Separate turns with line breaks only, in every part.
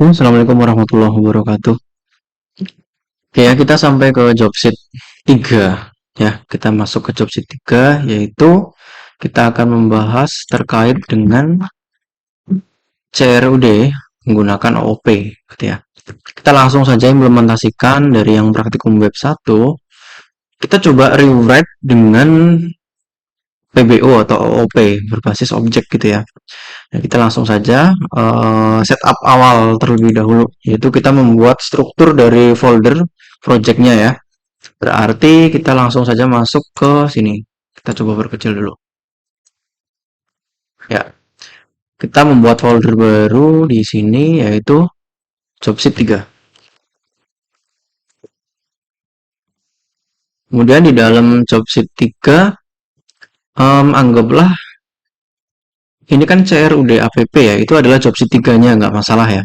Assalamualaikum warahmatullahi wabarakatuh. Oke ya, kita sampai ke job sheet 3. Ya, kita masuk ke job sheet 3, yaitu kita akan membahas terkait dengan CRUD menggunakan OOP gitu ya. Kita langsung saja implementasikan dari yang praktikum web 1. Kita coba rewrite dengan PBO atau OOP berbasis objek gitu ya. Nah, kita langsung saja setup awal terlebih dahulu, yaitu kita membuat struktur dari folder projectnya ya. Berarti kita langsung saja masuk ke sini. Kita coba perkecil dulu. Ya, kita membuat folder baru di sini yaitu jobsheet 3. Kemudian di dalam jobsheet 3, anggaplah ini kan CRUD app ya, itu adalah jobsheet 3-nya, nggak masalah ya.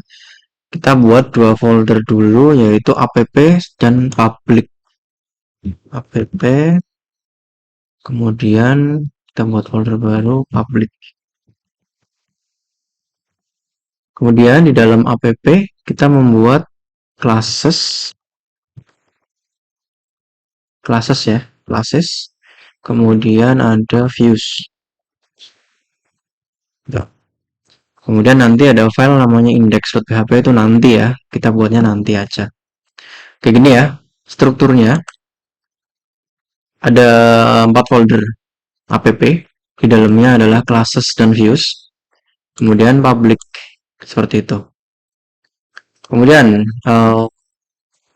Kita buat dua folder dulu yaitu app dan public. App, kemudian kita buat folder baru public. Kemudian di dalam app kita membuat classes ya, classes. Kemudian ada views. Kemudian nanti ada file namanya index.php, itu nanti ya, kita buatnya nanti aja. Kayak gini ya strukturnya. Ada 4 folder app, di dalamnya adalah classes dan views, kemudian public, seperti itu. Kemudian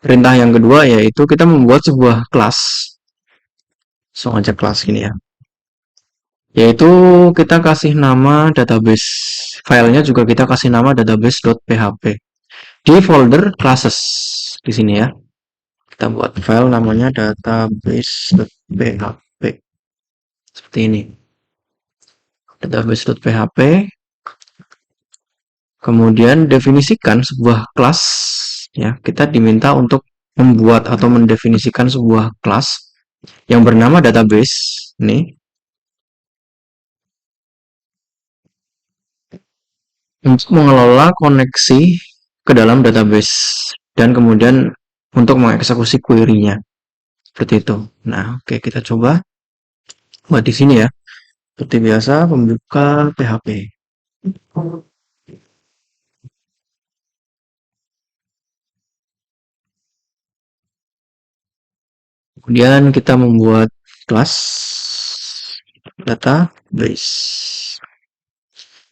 perintah yang kedua yaitu kita membuat sebuah kelas. Langsung aja kelas gini ya, yaitu kita kasih nama database. Filenya juga kita kasih nama database.php di folder classes di sini ya. Kita buat file namanya database.php seperti ini, database.php. Kemudian definisikan sebuah kelas ya. Kita diminta untuk membuat atau mendefinisikan sebuah kelas yang bernama database ini untuk mengelola koneksi ke dalam database dan kemudian untuk mengeksekusi query-nya. Seperti itu. Nah, oke, kita coba buat di sini ya. Seperti biasa, pembuka PHP. Kemudian kita membuat kelas database.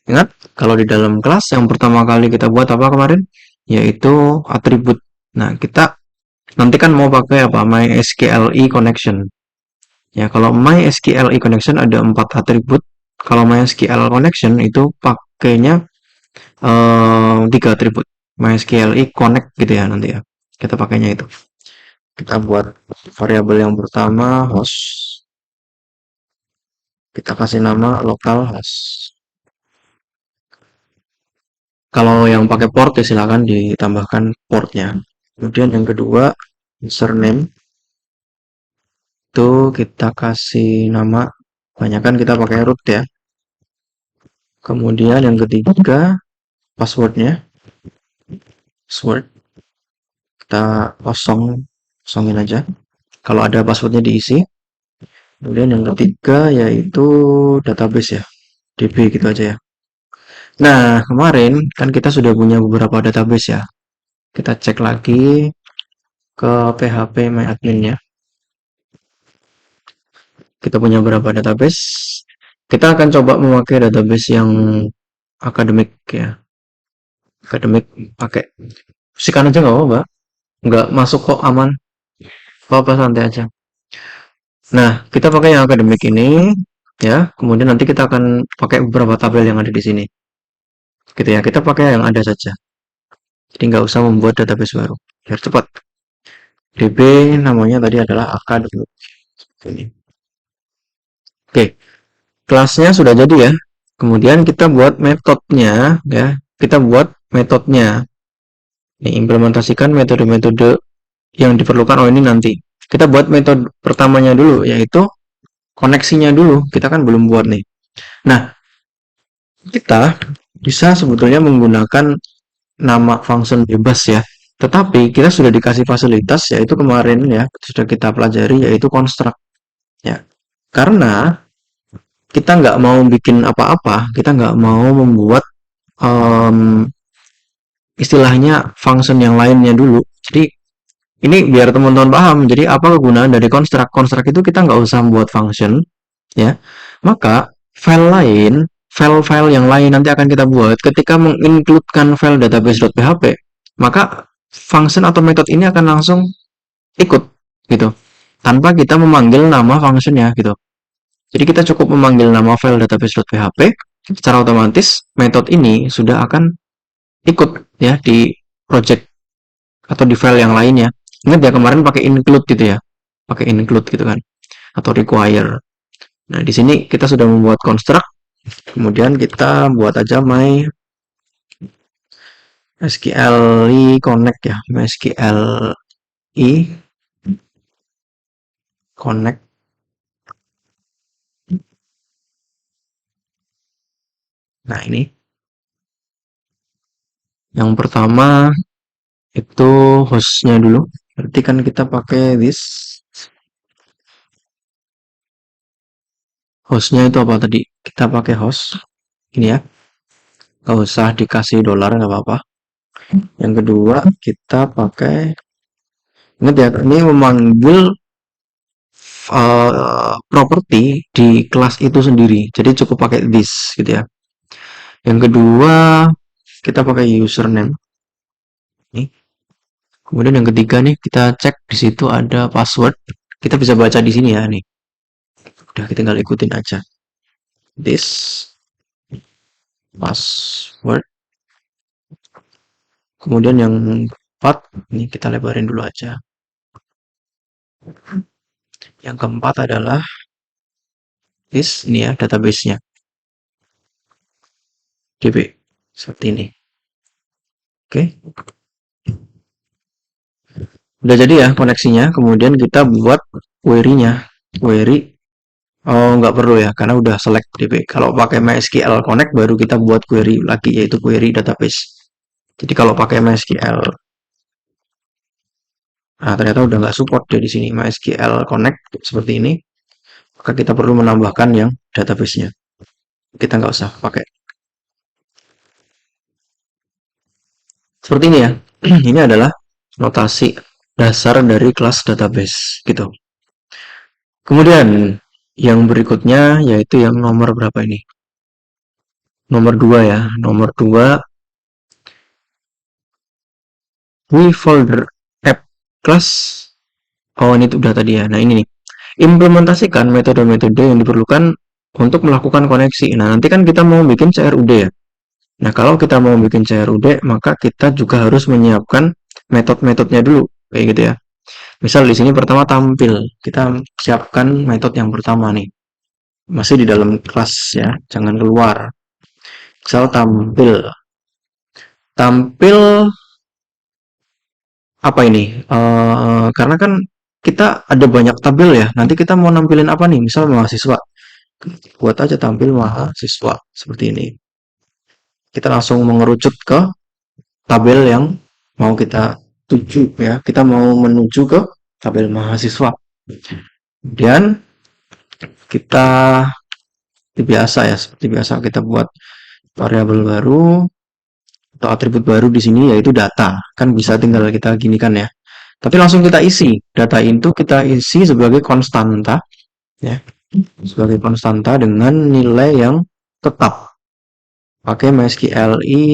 Ingat, kalau di dalam kelas yang pertama kali kita buat apa kemarin? Yaitu atribut. Nah, kita nanti kan mau pakai apa? MySQLi connection. Ya, kalau MySQLi connection ada 4 atribut. Kalau MySQL connection itu pakainya 3 atribut. MySQLi connect gitu ya nanti ya. Kita pakainya itu. Kita buat variabel yang pertama host. Kita kasih nama localhost. Kalau yang pakai port ya silakan ditambahkan portnya. Kemudian yang kedua username, itu kita kasih nama, kebanyakan kita pakai root ya. Kemudian yang ketiga passwordnya, password kita kosongin aja. Kalau ada passwordnya diisi. Kemudian yang ketiga yaitu database ya, DB gitu aja ya. Nah, kemarin kan kita sudah punya beberapa database ya. Kita cek lagi ke PHP MyAdmin ya. Kita punya beberapa database. Kita akan coba memakai database yang akademik ya. Akademik pakai sikan aja nggak apa-apa. Nggak masuk kok, aman. Apa-apa santai aja. Nah, kita pakai yang akademik ini ya. Kemudian nanti kita akan pakai beberapa tabel yang ada di sini. Gitu ya. Kita pakai yang ada saja. Jadi nggak usah membuat database baru. Biar cepat. DB namanya tadi adalah akademik. Ini. Oke. Kelasnya sudah jadi ya. Kemudian kita buat metodenya ya. Kita buat metodenya. Nih, implementasikan metode-metode yang diperlukan. Oh, ini nanti. Kita buat metode pertamanya dulu, yaitu koneksinya dulu. Kita kan belum buat nih. Nah, kita bisa sebetulnya menggunakan nama function bebas ya. Tetapi kita sudah dikasih fasilitas yaitu kemarin ya sudah kita pelajari yaitu construct ya. Karena kita nggak mau bikin apa-apa, kita nggak mau membuat em, istilahnya function yang lainnya dulu. Jadi ini biar teman-teman paham. Jadi apa kegunaan dari construct? Construct itu kita nggak usah membuat function ya. Maka file-file yang lain nanti akan kita buat ketika mengincludekan file database.php, maka function atau metode ini akan langsung ikut gitu tanpa kita memanggil nama functionnya gitu. Jadi kita cukup memanggil nama file database.php, secara otomatis metode ini sudah akan ikut ya di project atau di file yang lainnya. Ingat ya kemarin pakai include gitu ya, pakai include gitu kan, atau require. Nah di sini kita sudah membuat construct, kemudian kita buat aja my SQLi connect ya, MySQLi connect. Nah ini yang pertama itu hostnya dulu. Berarti kan kita pakai this. Hostnya itu apa tadi? Kita pakai host. Ini ya. Gak usah dikasih dolar, nggak apa-apa. Yang kedua, kita pakai. Ingat ya, ini memanggil properti di kelas itu sendiri. Jadi cukup pakai this gitu ya. Yang kedua, kita pakai username. Nih. Kemudian yang ketiga nih, kita cek di situ ada password. Kita bisa baca di sini ya nih. Udah kita tinggal ikutin aja. This password. Kemudian yang keempat, ini kita lebarin dulu aja. Yang keempat adalah this, ini ya database-nya. DB. Seperti ini. Oke. Udah jadi ya koneksinya. Kemudian kita buat query-nya. Query. Oh, nggak perlu ya, karena udah select DB. Kalau pakai MySQL Connect, baru kita buat query lagi, yaitu query database. Jadi kalau pakai MySQL, nah ternyata udah nggak support dia di sini. MySQL Connect seperti ini. Maka kita perlu menambahkan yang database-nya. Kita nggak usah pakai. Seperti ini ya. Ini adalah notasi dasar dari kelas database gitu. Kemudian yang berikutnya yaitu yang nomor berapa ini? Nomor 2 ya. Nomor 2 we folder app class. Oh, ini udah tadi ya. Nah, ini nih. Implementasikan metode-metode yang diperlukan untuk melakukan koneksi. Nah, nanti kan kita mau bikin CRUD ya. Nah, kalau kita mau bikin CRUD, maka kita juga harus menyiapkan metode-metodenya dulu, kayak gitu ya. Misal di sini pertama tampil, kita siapkan metode yang pertama nih. Masih di dalam kelas ya, jangan keluar. Misal tampil. Tampil apa ini? Karena kan kita ada banyak tabel ya. Nanti kita mau nampilin apa nih? Misal mahasiswa. Buat aja tampil mahasiswa seperti ini. Kita langsung mengerucut ke tabel yang mau kita tuju ya. Kita mau menuju ke tabel mahasiswa. Kemudian kita seperti biasa ya, seperti biasa kita buat variabel baru atau atribut baru di sini yaitu data. Kan bisa tinggal kita gini kan ya. Tapi langsung kita isi. Data itu kita isi sebagai konstanta ya. Sebagai konstanta dengan nilai yang tetap. Pakai MySQLi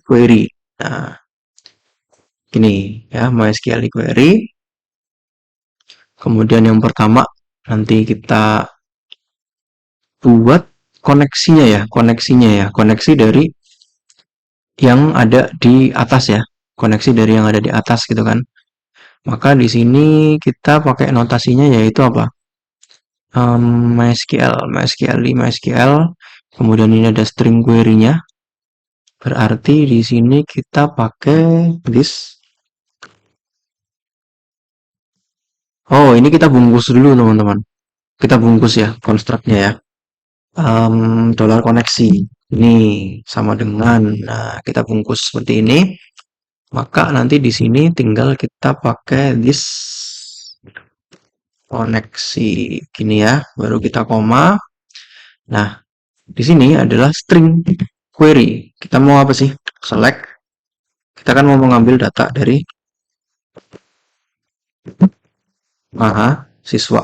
query. Nah, ini ya MySQLi query. Kemudian yang pertama nanti kita buat koneksi dari yang ada di atas ya, koneksi dari yang ada di atas gitu kan. Maka di sini kita pakai notasinya yaitu apa? MySQL, kemudian ini ada string query-nya. Berarti di sini kita pakai this. Oh, ini kita bungkus dulu teman-teman. Kita bungkus ya konstruknya ya. Dollar koneksi. Ini sama dengan, nah kita bungkus seperti ini. Maka nanti di sini tinggal kita pakai this koneksi gini ya, baru kita koma. Nah, di sini adalah string query. Kita mau apa sih? Select. Kita kan mau mengambil data dari mahasiswa.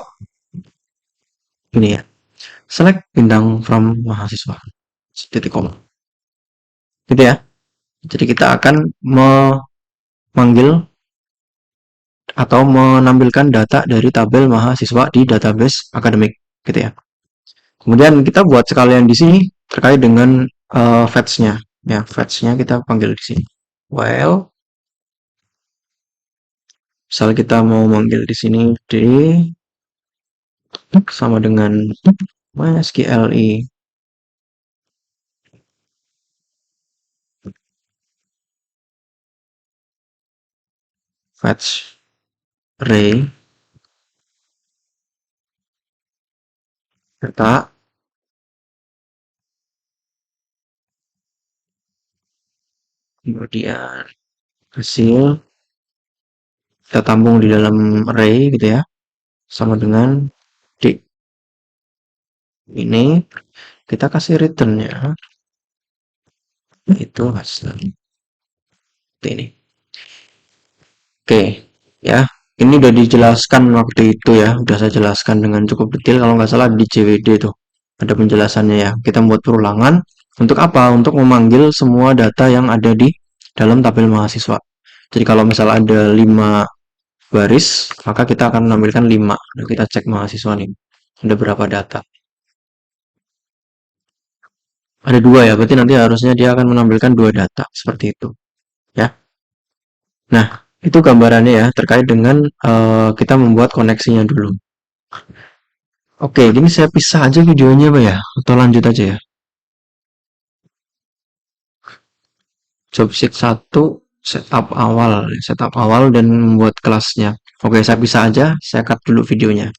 Ini ya. Select bintang from mahasiswa. Titik koma. Gitu ya. Jadi kita akan memanggil atau menampilkan data dari tabel mahasiswa di database akademik gitu ya. Kemudian kita buat sekalian di sini terkait dengan fetch-nya. Ya, fetch-nya kita panggil di sini. While misal kita mau manggil di sini d sama dengan MySQLi fetch array data, kemudian hasil kita tampung di dalam array gitu ya, sama dengan d. Ini kita kasih return-nya itu hasil ini. Oke, ya. Ini udah dijelaskan waktu itu ya, udah saya jelaskan dengan cukup detail kalau nggak salah di JWD tuh. Ada penjelasannya ya. Kita buat perulangan. Untuk apa? Untuk memanggil semua data yang ada di dalam tabel mahasiswa. Jadi kalau misal ada 5 baris, maka kita akan menampilkan 5. Nah, kita cek mahasiswa nih. Ada berapa data? Ada 2 ya, berarti nanti harusnya dia akan menampilkan 2 data. Seperti itu. Ya. Nah, itu gambarannya ya, terkait dengan kita membuat koneksinya dulu. Oke, ini saya pisah aja videonya Pak ya, atau lanjut aja ya. Job sheet 1, setup awal dan membuat kelasnya. Oke, saya pisah aja, saya cut dulu videonya.